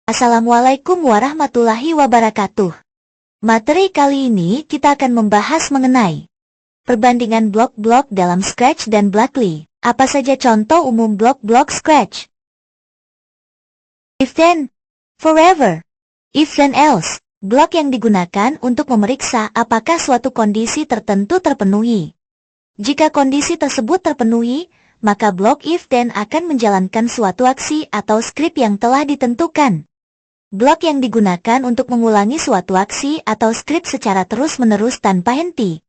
Assalamualaikum warahmatullahi wabarakatuh. Materi kali ini kita akan membahas mengenai perbandingan blok-blok dalam Scratch dan Blockly. Apa saja contoh umum blok-blok Scratch? If then, forever. If then else. Blok yang digunakan untuk memeriksa apakah suatu kondisi tertentu terpenuhi. Jika kondisi tersebut terpenuhi, maka blok if then akan menjalankan suatu aksi atau skrip yang telah ditentukan. Blok yang digunakan untuk mengulangi suatu aksi atau skrip secara terus-menerus tanpa henti.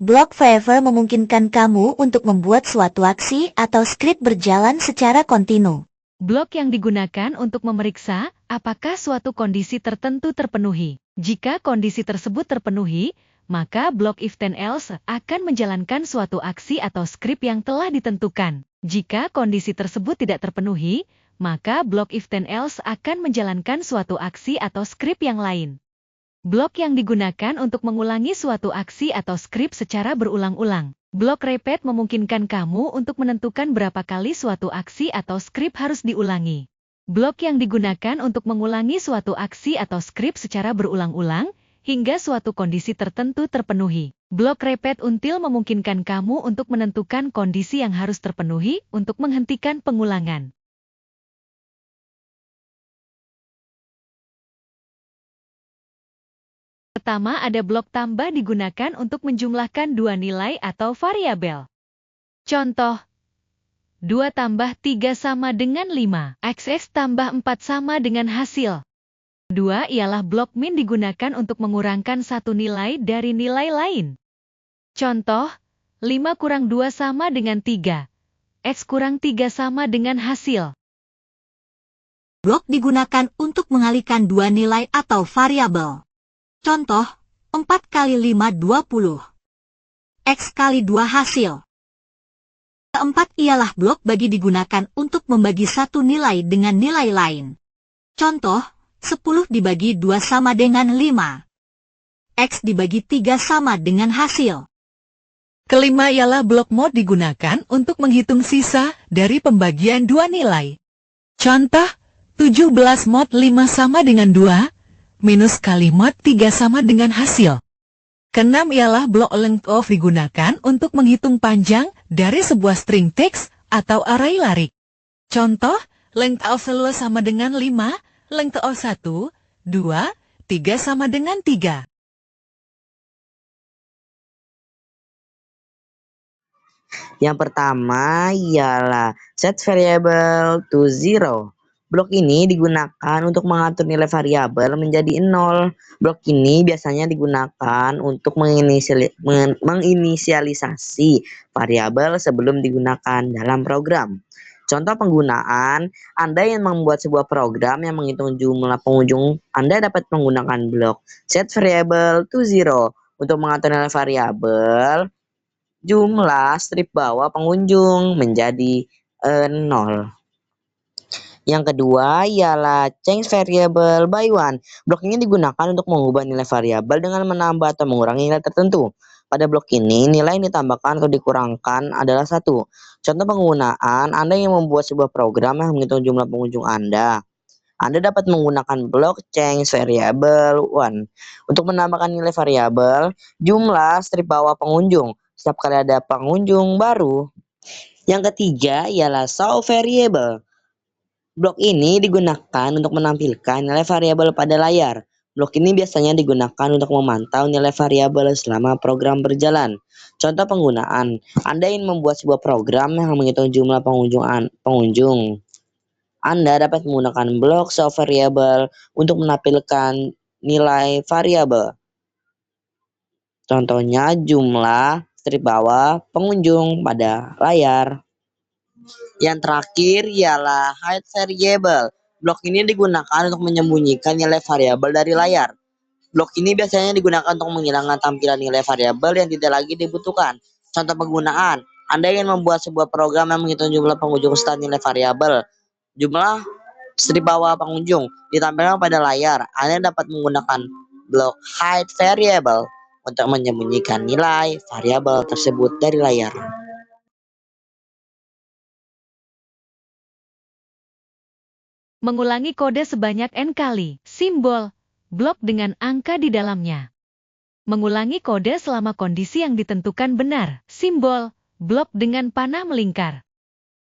Blok forever memungkinkan kamu untuk membuat suatu aksi atau skrip berjalan secara kontinu. Blok yang digunakan untuk memeriksa apakah suatu kondisi tertentu terpenuhi. Jika kondisi tersebut terpenuhi, maka blok if then else akan menjalankan suatu aksi atau skrip yang telah ditentukan. Jika kondisi tersebut tidak terpenuhi, maka blok if then else akan menjalankan suatu aksi atau skrip yang lain. Blok yang digunakan untuk mengulangi suatu aksi atau skrip secara berulang-ulang. Blok repeat memungkinkan kamu untuk menentukan berapa kali suatu aksi atau skrip harus diulangi. Blok yang digunakan untuk mengulangi suatu aksi atau skrip secara berulang-ulang, hingga suatu kondisi tertentu terpenuhi. Blok repeat until memungkinkan kamu untuk menentukan kondisi yang harus terpenuhi untuk menghentikan pengulangan. Pertama, ada blok tambah digunakan untuk menjumlahkan dua nilai atau variabel. Contoh, 2 tambah 3 sama dengan 5. XX tambah 4 sama dengan hasil. Kedua ialah blok min digunakan untuk mengurangkan satu nilai dari nilai lain. Contoh, 5 kurang 2 sama dengan 3. X kurang 3 sama dengan hasil. Blok digunakan untuk mengalihkan dua nilai atau variabel. Contoh, 4 kali 5 20. X kali 2 hasil. Keempat ialah blok bagi digunakan untuk membagi satu nilai dengan nilai lain. Contoh, 10 dibagi 2 sama dengan 5. X dibagi 3 sama dengan hasil. Kelima ialah blok mod digunakan untuk menghitung sisa dari pembagian dua nilai. Contoh, 17 mod 5 sama dengan 2, minus kali mod 3 sama dengan hasil. Keenam ialah blok length of digunakan untuk menghitung panjang dari sebuah string teks atau array larik. Contoh, length of seluas sama dengan 5, length of 1, 2, 3 sama dengan 3. Yang pertama ialah set variable to zero. Blok ini digunakan untuk mengatur nilai variabel menjadi 0. Blok ini biasanya digunakan untuk menginisialisasi variabel sebelum digunakan dalam program. Contoh penggunaan, Anda yang membuat sebuah program yang menghitung jumlah pengunjung, Anda dapat menggunakan blok set variable to zero untuk mengatur nilai variabel jumlah strip bawah pengunjung menjadi 0. Yang kedua ialah change variable by one. Blok ini digunakan untuk mengubah nilai variabel dengan menambah atau mengurangi nilai tertentu. Pada blok ini, nilai yang ditambahkan atau dikurangkan adalah 1. Contoh penggunaan, Anda yang membuat sebuah program yang menghitung jumlah pengunjung Anda. Anda dapat menggunakan blok change variable one untuk menambahkan nilai variabel jumlah strip bawah pengunjung setiap kali ada pengunjung baru. Yang ketiga ialah show variable. Blok ini digunakan untuk menampilkan nilai variabel pada layar. Blok ini biasanya digunakan untuk memantau nilai variabel selama program berjalan. Contoh penggunaan, Anda ingin membuat sebuah program yang menghitung jumlah pengunjung. Anda dapat menggunakan blok show variable untuk menampilkan nilai variabel. Contohnya jumlah strip bawah pengunjung pada layar. Yang terakhir ialah hide variable. Blok ini digunakan untuk menyembunyikan nilai variabel dari layar. Blok ini biasanya digunakan untuk menghilangkan tampilan nilai variabel yang tidak lagi dibutuhkan. Contoh penggunaan, Anda ingin membuat sebuah program yang menghitung jumlah pengunjung setelah nilai variabel. Jumlah strip bawah pengunjung ditampilkan pada layar. Anda dapat menggunakan blok hide variable untuk menyembunyikan nilai variabel tersebut dari layar. Mengulangi kode sebanyak n kali. Simbol blok dengan angka di dalamnya. Mengulangi kode selama kondisi yang ditentukan benar. Simbol blok dengan panah melingkar.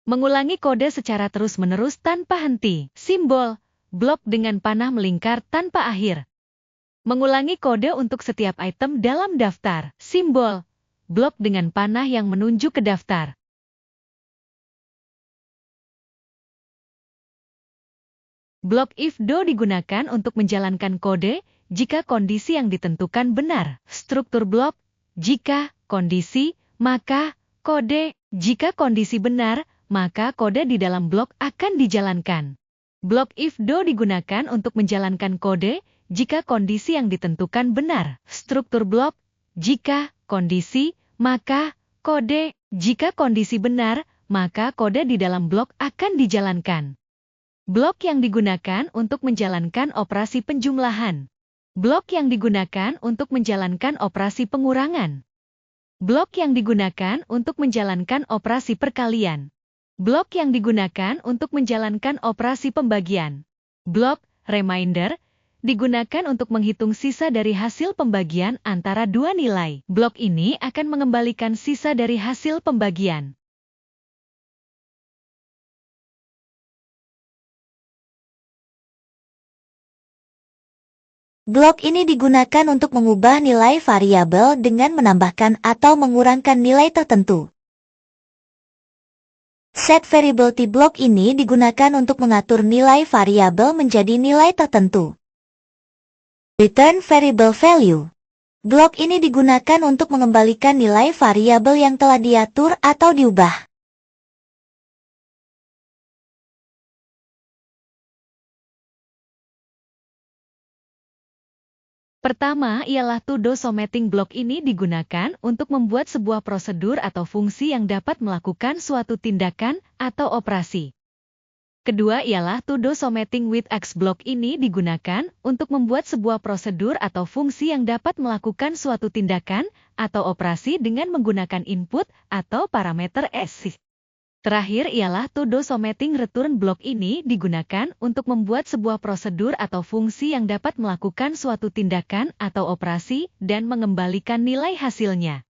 Mengulangi kode secara terus-menerus tanpa henti. Simbol blok dengan panah melingkar tanpa akhir. Mengulangi kode untuk setiap item dalam daftar. Simbol blok dengan panah yang menunjuk ke daftar. Blok if do digunakan untuk menjalankan kode jika kondisi yang ditentukan benar. Struktur blok, jika kondisi, maka kode. Jika kondisi benar, maka kode di dalam blok akan dijalankan. Blok if do digunakan untuk menjalankan kode jika kondisi yang ditentukan benar. Struktur blok, jika kondisi, maka kode. Jika kondisi benar, maka kode di dalam blok akan dijalankan. Blok yang digunakan untuk menjalankan operasi penjumlahan. Blok yang digunakan untuk menjalankan operasi pengurangan. Blok yang digunakan untuk menjalankan operasi perkalian. Blok yang digunakan untuk menjalankan operasi pembagian. Blok remainder digunakan untuk menghitung sisa dari hasil pembagian antara dua nilai. Blok ini akan mengembalikan sisa dari hasil pembagian. Blok ini digunakan untuk mengubah nilai variabel dengan menambahkan atau mengurangkan nilai tertentu. Set variability blok ini digunakan untuk mengatur nilai variabel menjadi nilai tertentu. Return variable value. Blok ini digunakan untuk mengembalikan nilai variabel yang telah diatur atau diubah. Pertama ialah to-do something blok ini digunakan untuk membuat sebuah prosedur atau fungsi yang dapat melakukan suatu tindakan atau operasi. Kedua ialah to-do something with X blok ini digunakan untuk membuat sebuah prosedur atau fungsi yang dapat melakukan suatu tindakan atau operasi dengan menggunakan input atau parameter S. Terakhir ialah to-do something return blok ini digunakan untuk membuat sebuah prosedur atau fungsi yang dapat melakukan suatu tindakan atau operasi dan mengembalikan nilai hasilnya.